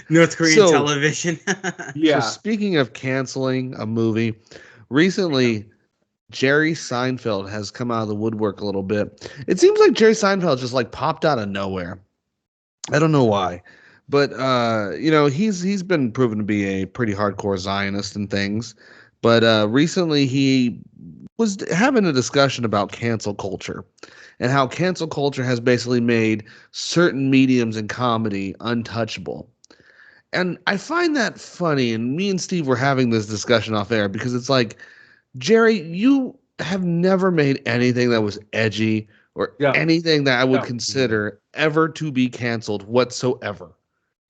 North Korean So, television. so Yeah. speaking of canceling a movie, recently Jerry Seinfeld has come out of the woodwork a little bit. It seems like Jerry Seinfeld just like popped out of nowhere. I don't know why, but he's been proven to be a pretty hardcore Zionist and things. But recently he was having a discussion about cancel culture and how cancel culture has basically made certain mediums in comedy untouchable. And I find that funny. And me and Steve were having this discussion off air because it's like, Jerry, you have never made anything that was edgy or Yeah. anything that I would Yeah. consider ever to be canceled whatsoever.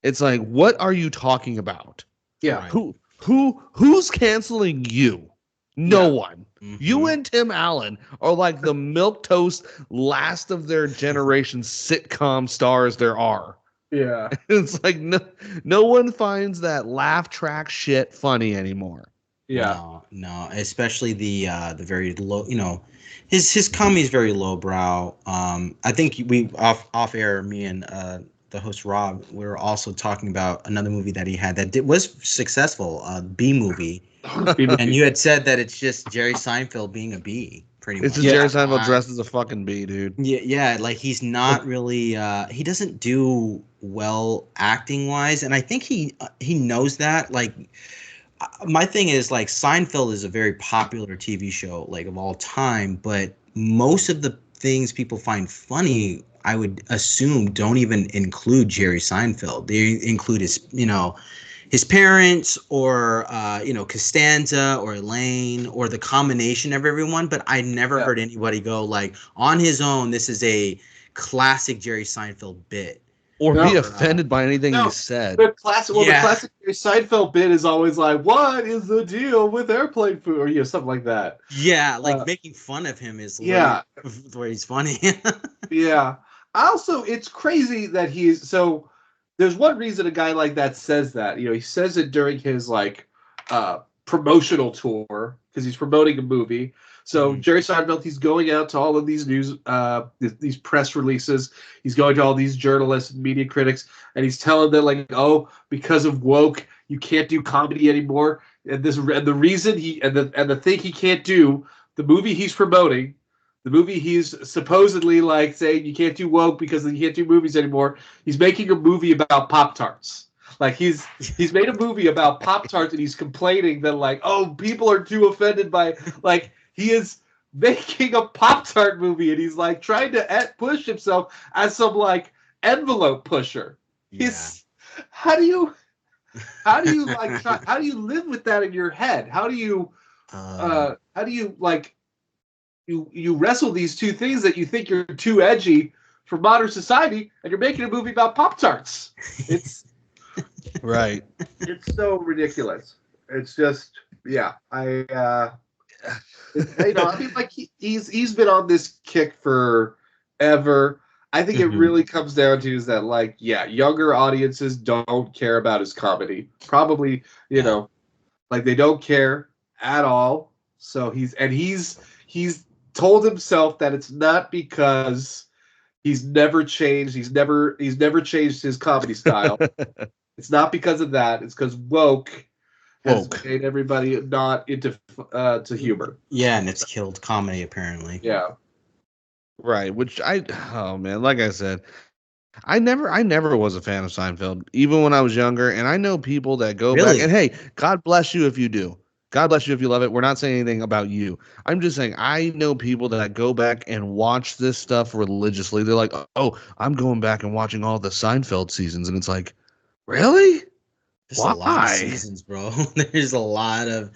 It's like, what are you talking about? Yeah. Right. Who's canceling you? No Yeah. one. You and Tim Allen are like the milk toast last of their generation sitcom stars there are. Yeah. It's like no one finds that laugh track shit funny anymore. Yeah. No, no, especially the very low, his comedy is very lowbrow. I think we off air, me and the host Rob, we were also talking about another movie that he had that was successful, B movie, and you had said that it's just Jerry Seinfeld being a bee, pretty It's much. just Jerry Yeah. Seinfeld dressed as a fucking bee, dude. Yeah, yeah, like he's not really he doesn't do well acting wise, and I think he knows that. Like my thing is like Seinfeld is a very popular TV show like of all time, but most of the things people find funny, I would assume, don't even include Jerry Seinfeld. They include his parents or Costanza or Elaine or the combination of everyone, but I never Yeah. heard anybody go like on his own, this is a classic Jerry Seinfeld bit. Or No. be offended by anything No. he said. The classic, Yeah. the classic Seinfeld bit is always like, "What is the deal with airplane food?" or something like that. Yeah, like making fun of him is Yeah. where he's funny. Yeah. Also, it's crazy that he's so. There's one reason a guy like that says that. He says it during his promotional tour because he's promoting a movie. So Jerry Seinfeld, he's going out to all of these news, these press releases. He's going to all these journalists and media critics, and he's telling them like, "Oh, because of woke, you can't do comedy anymore." And the reason the thing he can't do, the movie he's promoting, the movie he's supposedly like saying you can't do woke because you can't do movies anymore. He's making a movie about Pop-Tarts. Like he's made a movie about Pop-Tarts and he's complaining that like, oh, people are too offended by like he is making a Pop-Tart movie and he's like trying to push himself as some like envelope pusher. Yeah. How do you like how do you live with that in your head? How do you like you wrestle these two things that you think you're too edgy for modern society, and you're making a movie about Pop-Tarts. It's Right. it's so ridiculous. It's just I mean like he's been on this kick forever. I think it really comes down to is that like younger audiences don't care about his comedy. Probably, like they don't care at all. So he's told himself that it's not because he's never changed. He's never changed his comedy style. It's not because of that. It's because woke has made everybody not into to humor. Yeah, and it's killed comedy apparently. Yeah. Right. Oh man, like I said, I never was a fan of Seinfeld, even when I was younger. And I know people that go back Really? and hey, God bless you if you do. God bless you if you love it. We're not saying anything about you. I'm just saying I know people that go back and watch this stuff religiously. They're like, oh, I'm going back and watching all the Seinfeld seasons. And it's like, really? There's a lot of Why? seasons, bro. There's a lot of